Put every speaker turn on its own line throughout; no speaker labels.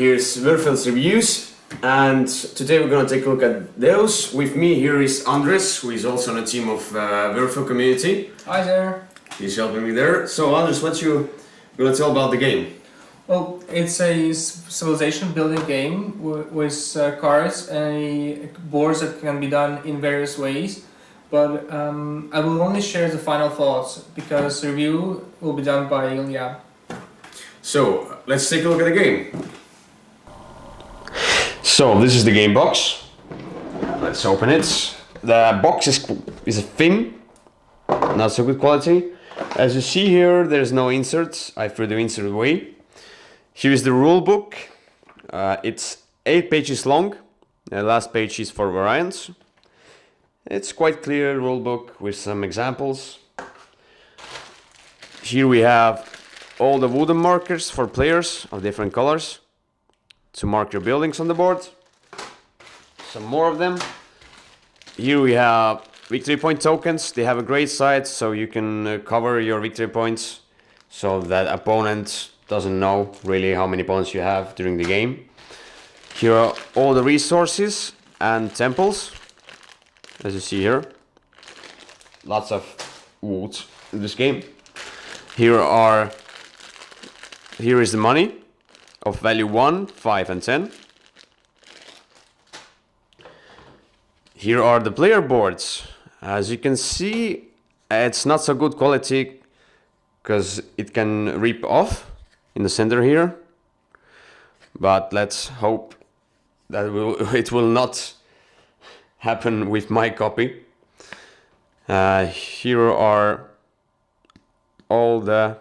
here's Würfel's reviews, and today we're gonna take a look at Deus. With me here is Andres, who is also on a team of Würfel community.
Hi there.
He's helping me there. So Andres, what you gonna tell about the game?
Well, it's a civilization building game with cards and boards that can be done in various ways. But I will only share the final thoughts because the review will be done by Ilja.
So let's take a look at the game. So this is the game box. Let's open it. The box is thin, not so good quality. As you see here, there's no inserts. I threw the insert away. Here is the rule book. It's 8 pages long. The last page is for variants. It's quite clear rule book with some examples. Here we have all the wooden markers for players of different colors to mark your buildings on the board. Some more of them. Here we have victory point tokens. They have a great side, so you can cover your victory points so that opponent doesn't know really how many points you have during the game. Here are all the resources and temples, as you see here. Lots of wood in this game. Here is the money of value 1, 5 and 10. Here are the player boards. As you can see, it's not so good quality because it can rip off in the center here. But let's hope that it will not happen with my copy. Here are all the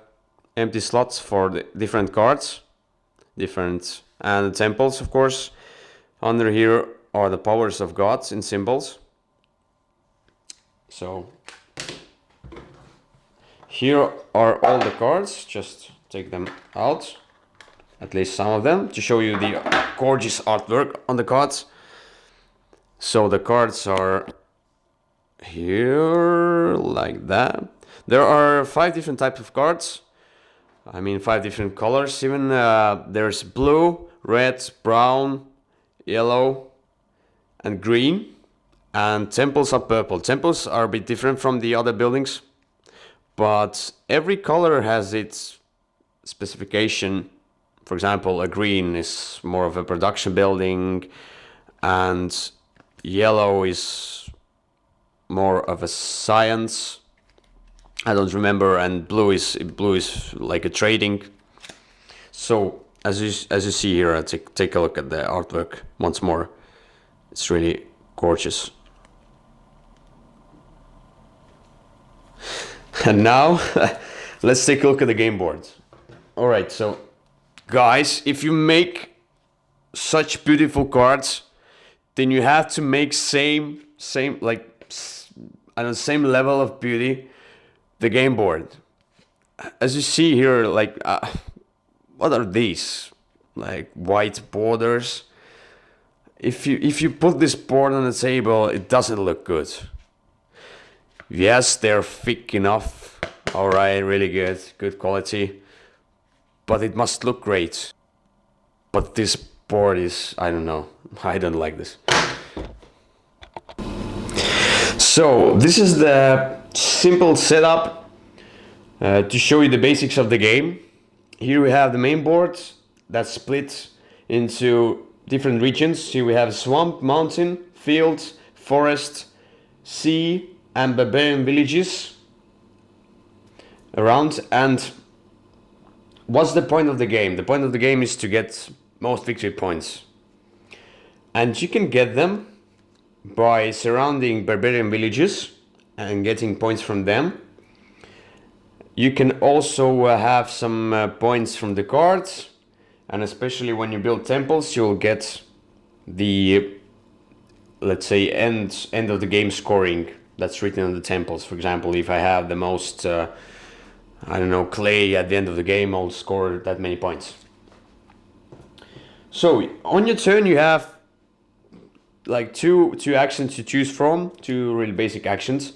empty slots for the different cards, and the temples, of course. Under here are the powers of gods in symbols. So here are all the cards. Just take them out, at least some of them, to show you the gorgeous artwork on the cards. So the cards are here like that. There are 5 different types of cards. I mean 5 different colors even. There's blue, red, brown, yellow and green. And temples are purple. Temples are a bit different from the other buildings, but every color has its specification. For example, a green is more of a production building, and yellow is more of a science. I don't remember, and blue is like a trading. So as you see here, I take a look at the artwork once more. It's really gorgeous. And now let's take a look at the game board. All right, so guys, if you make such beautiful cards, then you have to make same level of beauty the game board. As you see here, like what are these? Like white borders. If you put this board on the table, it doesn't look good. Yes, they're thick enough. All right, really good quality. But it must look great. But this board is, I don't know. I don't like this. So this is the simple setup to show you the basics of the game. Here we have the main board that's split into different regions. Here we have swamp, mountain, field, forest, sea and barbarian villages around. And what's the point of the game? The point of the game is to get most victory points. And you can get them by surrounding barbarian villages and getting points from them. You can also have some points from the cards, and especially when you build temples, you'll get the, let's say, end of the game scoring that's written on the temples. For example, if I have the most, I don't know, clay at the end of the game, I'll score that many points. So on your turn, you have like two actions to choose from, 2 really basic actions.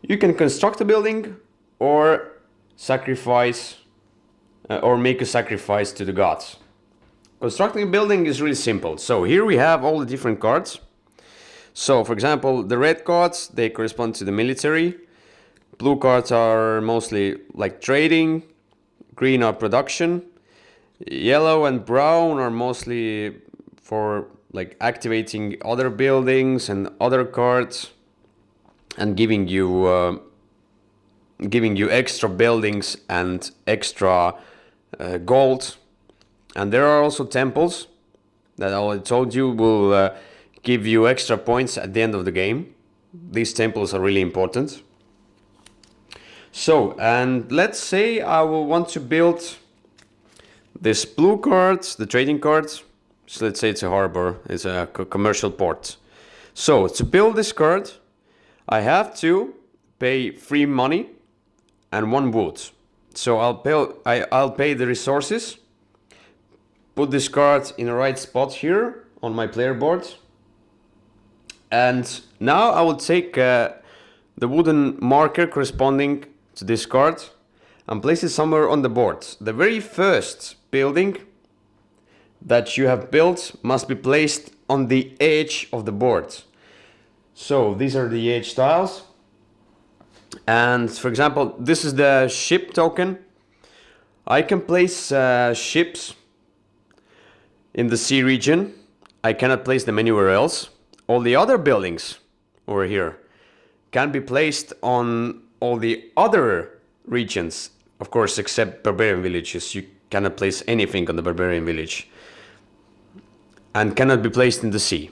You can construct a building or sacrifice or make a sacrifice to the gods. constructing a building is really simple. So here we have all the different cards. So for example, the red cards, they correspond to the military. Blue cards are mostly like trading. Green are production. Yellow and brown are mostly for like activating other buildings and other cards and giving you extra buildings and extra gold. And there are also temples that I already told you will give you extra points at the end of the game. These temples are really important. So, and let's say I will want to build this blue card, the trading card. So let's say it's a harbor, it's a commercial port. So to build this card, I have to pay 3 money and 1 wood. So I'll pay the resources, put this card in the right spot here on my player board. And now I will take the wooden marker corresponding to this card and place it somewhere on the board. The very first building that you have built must be placed on the edge of the board. So these are the edge tiles. And for example, this is the ship token. I can place ships in the sea region. I cannot place them anywhere else. All the other buildings over here can be placed on all the other regions, of course, except barbarian villages. You cannot place anything on the barbarian village and cannot be placed in the sea.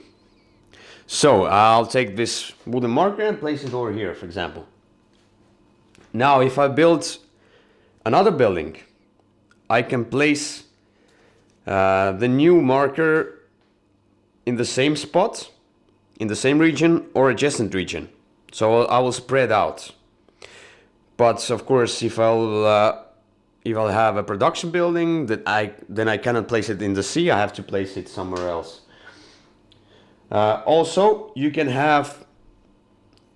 So I'll take this wooden marker and place it over here, for example. Now if I build another building, I can place the new marker in the same spot, in the same region or adjacent region. So I will spread out. But of course, if I'll have a production building, then I cannot place it in the sea. I have to place it somewhere else. Also, you can have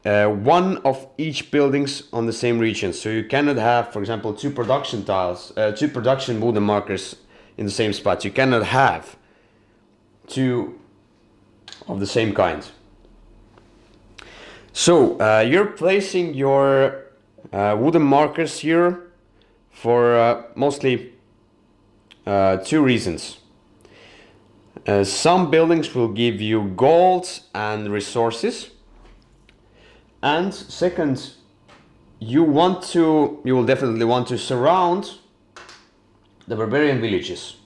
one of each buildings on the same region. So you cannot have, for example, 2 production tiles, 2 production wooden markers in the same spot. You cannot have 2 of the same kind. So you're placing your wooden markers here for mostly 2 reasons. Some buildings will give you gold and resources, and second, you will definitely want to surround the barbarian villages.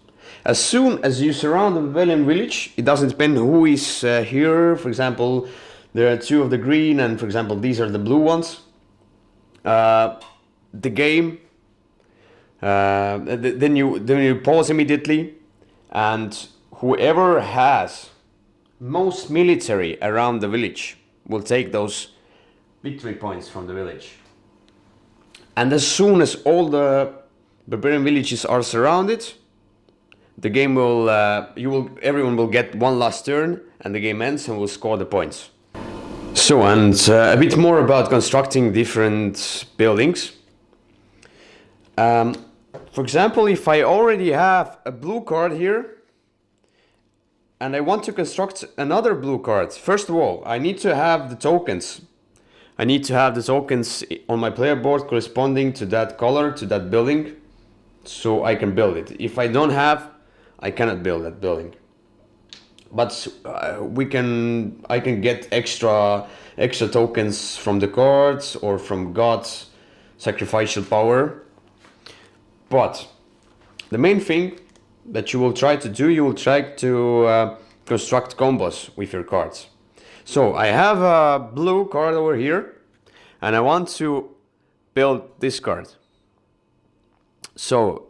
As soon as you surround the barbarian village, it doesn't depend who is here. For example, there are 2 of the green, and for example these are the blue ones. The game, then you pause immediately, and whoever has most military around the village will take those victory points from the village. And as soon as all the barbarian villages are surrounded, the game will everyone will get 1 last turn, and the game ends and will score the points. So, and a bit more about constructing different buildings. For example, if I already have a blue card here and I want to construct another blue card, first of all, I need to have the tokens. I need to have the tokens on my player board corresponding to that color, to that building, so I can build it. If I don't have, I cannot build that building. But I can get extra tokens from the cards or from God's sacrificial power. But the main thing that you will try to do, you will try to construct combos with your cards. So I have a blue card over here, and I want to build this card. So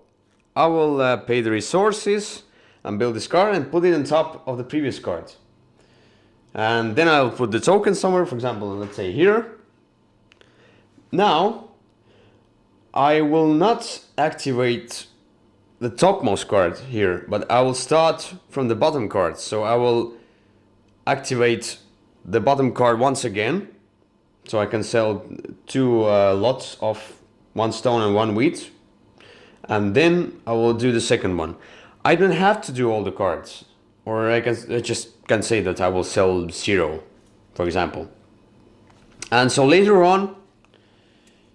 I will pay the resources and build this card and put it on top of the previous card. And then I'll put the token somewhere, for example, let's say here. Now, I will not activate the topmost card here, but I will start from the bottom card. So I will activate the bottom card once again. So I can sell 2 lots of 1 stone and 1 wheat. And then I will do the second one. I don't have to do all the cards, or I just can say that I will sell 0, for example. And so later on,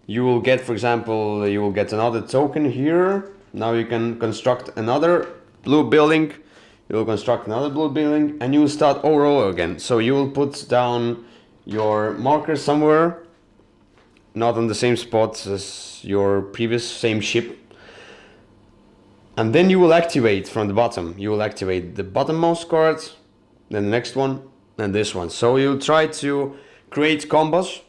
you will get, for example, you will get another token here. Now you can construct another blue building. You will construct another blue building, and you will start over again. So you will put down your marker somewhere, not on the same spot as your previous same ship. And then you will activate from the bottom. You will activate the bottommost card, then the next one, and this one. So you try to create combos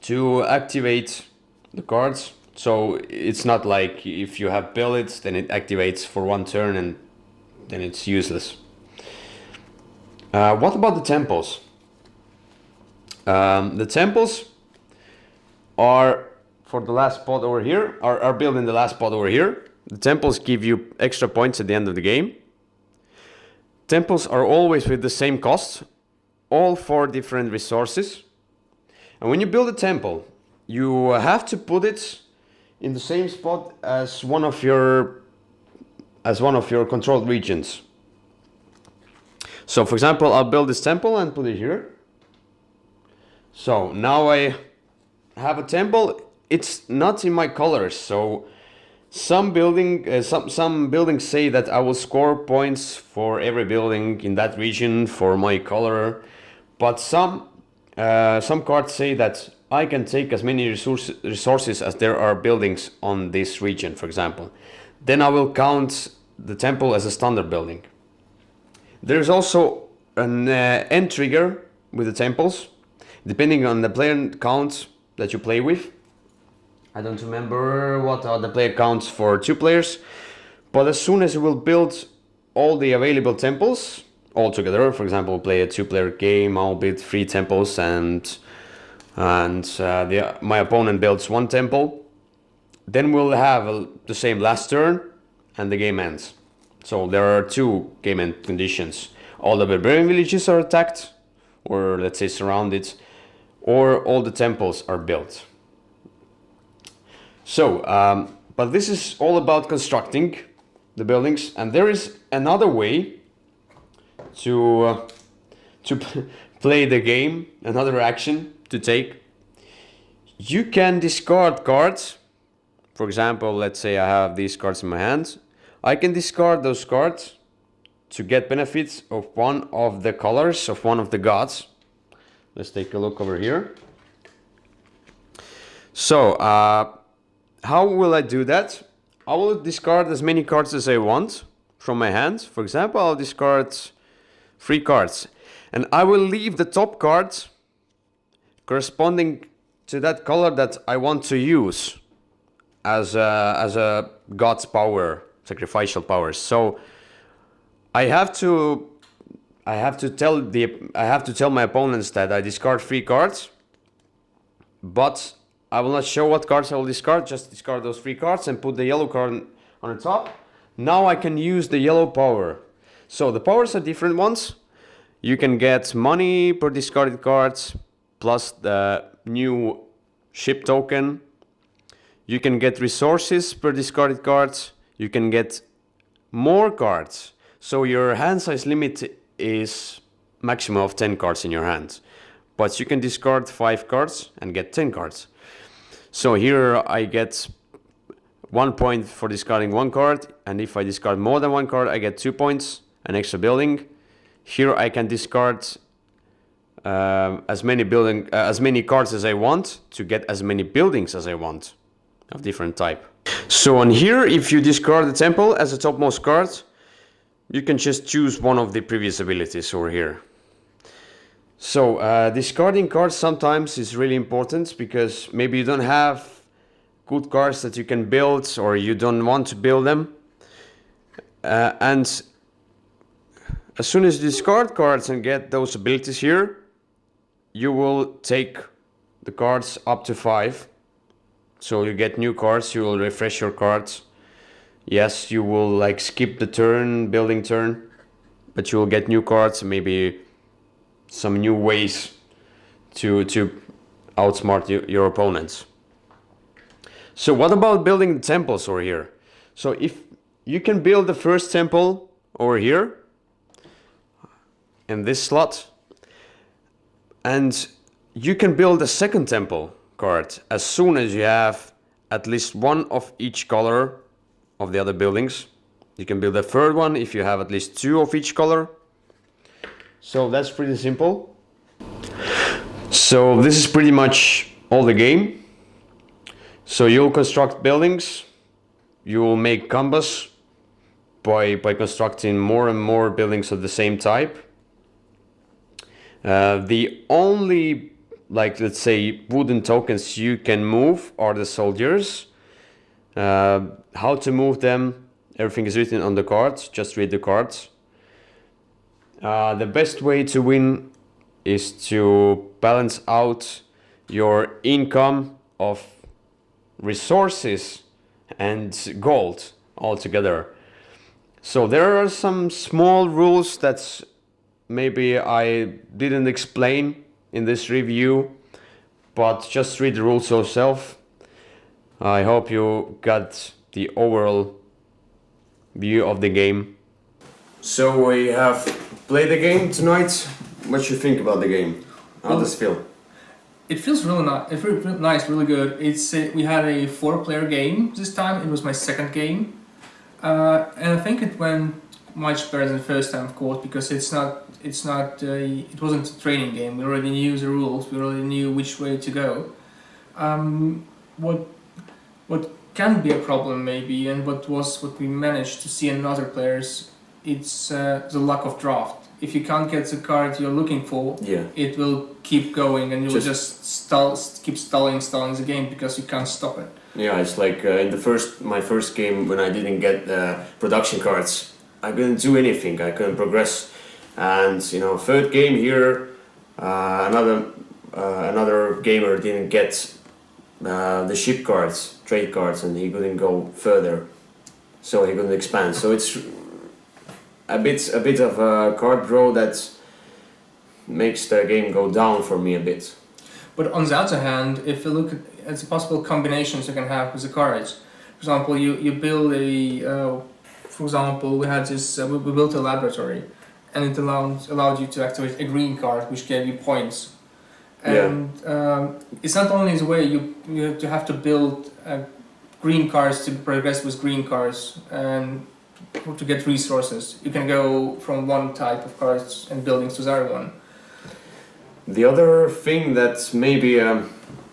to activate the cards. So it's not like if you have built, then it activates for one turn and then it's useless. What about the temples? The temples are for the last spot over here, are built in the last spot over here. The temples give you extra points at the end of the game. Temples are always with the same cost, all 4 different resources. And when you build a temple, you have to put it in the same spot as one of your controlled regions. So for example, I'll build this temple and put it here. So now I have a temple. It's not in my colors, so some buildings say that I will score points for every building in that region for my color, but some cards say that I can take as many resources as there are buildings on this region, for example. Then I will count the temple as a standard building. There's also an end trigger with the temples, depending on the player count that you play with. I don't remember what are the player counts for 2 players, but as soon as you will build all the available temples all together, for example, play a 2-player game, I'll build 3 temples and my opponent builds 1 temple, then we'll have the same last turn and the game ends. So there are 2 game end conditions. All the barbarian villages are attacked, or let's say surrounded, or all the temples are built. So, but this is all about constructing the buildings, and there is another way to play the game, another action to take. You can discard cards. For example, let's say I have these cards in my hands. I can discard those cards to get benefits of one of the colors of one of the gods. Let's take a look over here. So, how will I do that? I will discard as many cards as I want from my hand. For example, I'll discard 3 cards. And I will leave the top cards corresponding to that color that I want to use as a god's power, sacrificial power. So I have to tell my opponents that I discard 3 cards, but I will not show what cards I will discard, just discard those 3 cards and put the yellow card on the top. Now I can use the yellow power. So the powers are different ones. You can get money per discarded cards, plus the new ship token. You can get resources per discarded cards. You can get more cards. So your hand size limit is maximum of 10 cards in your hand. But you can discard 5 cards and get 10 cards. So here I get 1 point for discarding 1 card, and if I discard more than 1 card, I get 2 points, an extra building. Here I can discard as many cards as I want to get as many buildings as I want of different type. So on here, if you discard the temple as a topmost card, you can just choose one of the previous abilities over here. So discarding cards sometimes is really important because maybe you don't have good cards that you can build, or you don't want to build them. And as soon as you discard cards and get those abilities here, you will take the cards up to 5. So you get new cards, you will refresh your cards. Yes, you will like skip the turn, building turn, but you will get new cards, maybe some new ways to outsmart your opponents. So what about building the temples over here? So if you can build the first temple over here in this slot, and you can build a second temple card as soon as you have at least one of each color of the other buildings. You can build a third one if you have at least two of each color. So that's pretty simple. So this is pretty much all the game. So you'll construct buildings, you will make combos by constructing more and more buildings of the same type. The only, like, let's say, wooden tokens you can move are the soldiers. How to move them, everything is written on the cards, just read the cards. The best way to win is to balance out your income of resources and gold all together. So there are some small rules that maybe I didn't explain in this review, but just read the rules yourself. I hope you got the overall view of the game. So we have played the game tonight. What you think about the game? How does it feel?
It feels really nice. It feels really nice, really good. It's we had a 4-player game this time. It was my second game, and I think it went much better than the first time, of course, because it wasn't a training game. We already knew the rules. We already knew which way to go. What can be a problem maybe, and what we managed to see in other players, it's the lack of draft. If you can't get the card you're looking for, it will keep going, and you will just keep stalling the game because you can't stop it.
Yeah, it's like in my first game when I didn't get production cards, I couldn't do anything. I couldn't progress, and third game here, another gamer didn't get the ship cards, trade cards, and he couldn't go further, so he couldn't expand. So it's a bit of a card draw that makes the game go down for me a bit.
But on the other hand, if you look at the possible combinations you can have with the cards, for example, you build for example, we had this, we built a laboratory, and it allowed you to activate a green card, which gave you points. And it's not only the way you have to build green cards to progress with green cards and to get resources. You can go from one type of cards and buildings to the other one.
The other thing that's maybe a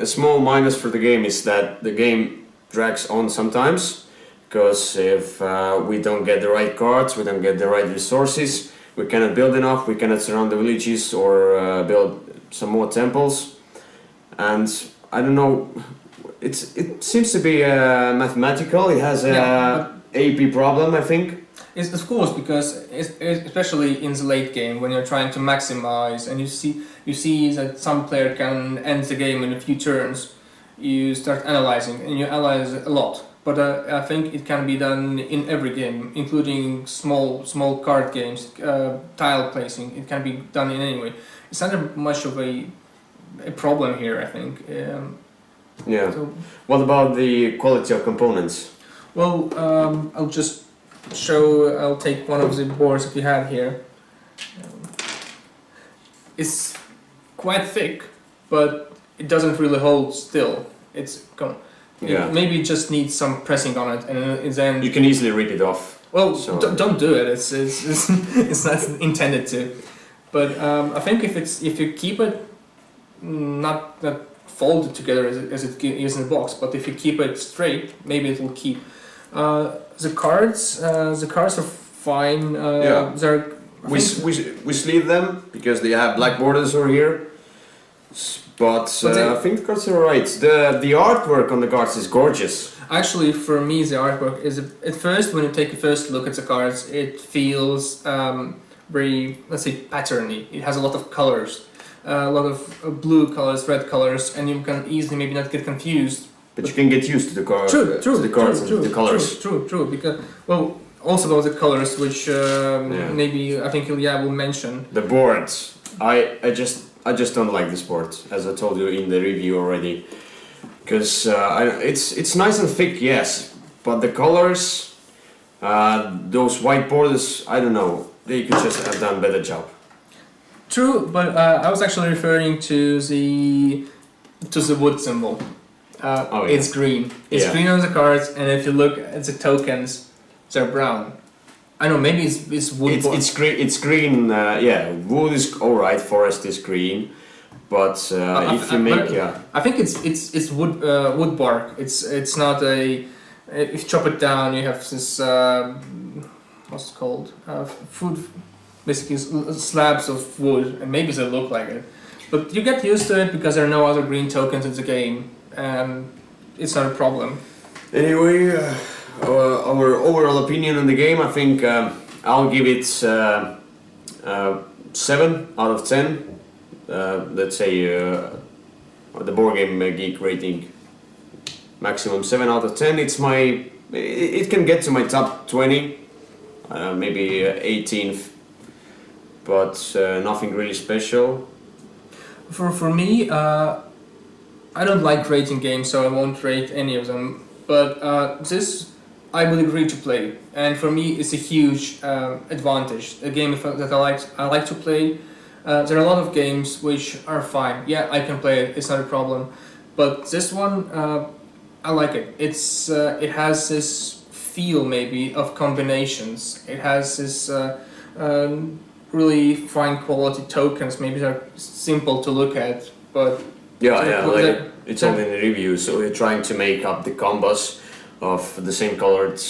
small minus for the game is that the game drags on sometimes, because if we don't get the right cards, we don't get the right resources, we cannot build enough, we cannot surround the villages or build some more temples, and I don't know, it seems to be mathematical. It has a AP problem, I think.
It's, of course, because especially in the late game when you're trying to maximize, and you see that some player can end the game in a few turns, you start analyzing, and you analyze a lot. But I think it can be done in every game, including small card games, tile placing. It can be done in any way. It's not much of a problem here, I think. So,
what about the quality of components?
Well, I'll just I'll take one of the boards that we have here. It's quite thick, but it doesn't really hold still. Maybe it just needs some pressing on it, and then
you can easily rip it off.
Well, don't do it. It's not intended to. But I think if you keep it not folded together as it is in the box, but if you keep it straight, maybe it will keep. The cards are fine. We sleeve them because they have black borders over here. But I think the cards are alright. The artwork on the cards is gorgeous. Actually, for me, the artwork is at first, when you take a first look at the cards, it feels very, let's say, patterny. It has a lot of colors, a lot of blue colors, red colors, and you can easily maybe not get confused.
But you can get used to the cards, the colors.
True. Because also about the colors, which maybe I think Ilja will mention.
The boards. I just don't like this board, as I told you in the review already, because it's nice and thick, yes, but the colors, Those white borders, I don't know. They could just have done better job.
True, but I was actually referring to the wood symbol.
Yeah.
It's green. It's
Yeah.
green on the cards, and if you look at the tokens, they're brown. I know, maybe it's wood.
It's green. It's green. Yeah, wood is all right. Forest is green, but if you make
I think it's wood bark. It's not a. If you chop it down, you have this what's it called? Food, basically slabs of wood, and maybe they look like it. But you get used to it because there are no other green tokens in the game, and it's not a problem.
Anyway, our overall opinion on the game, I think I'll give it 7 out of 10. Let's say the board game geek rating, maximum 7 out of 10. It can get to my top 20, maybe 18th, but nothing really special.
For me, I don't like rating games, so I won't rate any of them. But this, I would agree to play, and for me, it's a huge advantage. A game that I like to play. There are a lot of games which are fine. Yeah, I can play it. It's not a problem. But this one, I like it. It has this feel maybe of combinations. It has this really fine quality tokens. Maybe they're simple to look at, but
It's all in the review. So we're trying to make up the combos of the same colored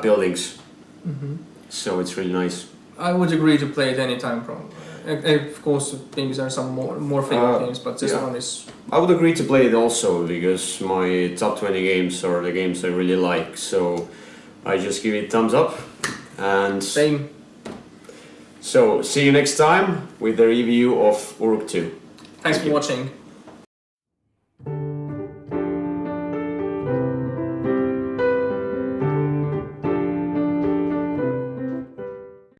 buildings.
Mm-hmm.
So it's really nice.
I would agree to play it anytime. Of course, maybe there are some more favorite games, but this one is.
I would agree to play it also because my top 20 games are the games I really like. So I just give it thumbs up. And
Same.
So see you next time with the review of Uruk 2.
Thanks for watching.